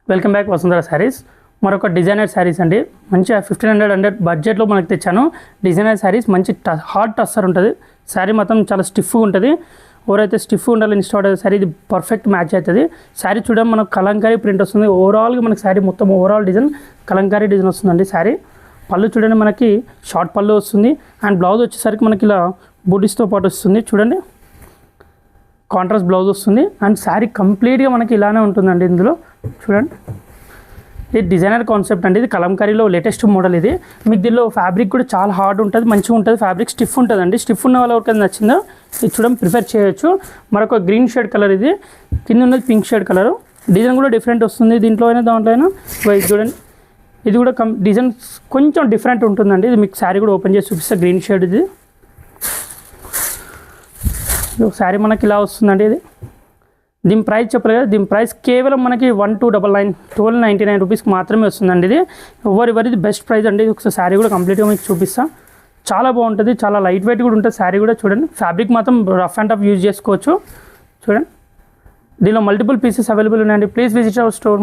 Welcome back Vasundhara saris. మరొక designer saris అండి. మంచి 1500 బడ్జెట్లో మనకు తెచ్చాను. డిజైనర్ శారీస్ మంచి హార్డ్ టస్సర్ ఉంటుంది. శారీ మొత్తం చాలా స్టిఫ్గా ఉంటుంది. ఎవరైతే స్టిఫ్ ఉండాలని ఇష్టపడే శారీ ఇది పర్ఫెక్ట్ మ్యాచ్ అవుతుంది. శారీ చూడడం మనకు కలంకారీ ప్రింట్ వస్తుంది. ఓవరాల్గా మనకి శారీ మొత్తం ఓవరాల్ డిజైన్ కలంకారీ డిజైన్ వస్తుందండి. శారీ పళ్ళు చూడండి, మనకి షార్ట్ పళ్ళు వస్తుంది. అండ్ బ్లౌజ్ వచ్చేసరికి మనకి ఇలా బూటీస్తో పాటు వస్తుంది. చూడండి, కాంట్రాస్ట్ బ్లౌజ్ వస్తుంది. అండ్ శారీ కంప్లీట్గా మనకి ఇలానే ఉంటుందండి. ఇందులో చూడండి, ఇది డిజైనర్ కాన్సెప్ట్ అండి. ఇది కలంకారీలో లేటెస్ట్ మోడల్. ఇది మీకు దీనిలో ఫ్యాబ్రిక్ కూడా చాలా హార్డ్ ఉంటుంది, మంచిగా ఉంటుంది. ఫ్యాబ్రిక్ స్టిఫ్ ఉంటుందండి. స్టిఫ్ ఉన్న వాళ్ళ ఎవరికైనా నచ్చిందో ఇది చూడడం ప్రిఫర్ చేయొచ్చు. మరొక గ్రీన్ షేడ్ కలర్, ఇది కింద ఉన్నది పింక్ షేడ్ కలర్. డిజైన్ కూడా డిఫరెంట్ వస్తుంది. దీంట్లో అయినా దాంట్లో అయినా. ఇది చూడండి, ఇది కూడా డిజైన్ కొంచెం డిఫరెంట్ ఉంటుందండి. ఇది మీకు శారీ కూడా ఓపెన్ చేసి చూపిస్తే గ్రీన్ షేడ్. ఇది శారీ మనకి ఇలా వస్తుందండి. ఇది దీని ప్రైస్ చెప్పలేదు కదా, దీని ప్రైస్ కేవలం మనకి 1299 రూపీస్కి మాత్రమే వస్తుందండి. ఇది ఎవరిది బెస్ట్ ప్రైస్ అండి. ఒకసారి శారీ కూడా కంప్లీట్గా మీకు చూపిస్తా. చాలా బాగుంటుంది, చాలా లైట్ వెయిట్ కూడా ఉంటుంది శారీ కూడా. చూడండి, ఫ్యాబ్రిక్ మాత్రం రఫ్ అండ్ టఫ్ యూజ్ చేసుకోవచ్చు. చూడండి, దీనిలో మల్టిపుల్ పీసెస్ అవైలబుల్ ఉన్నాయండి. Please visit our store.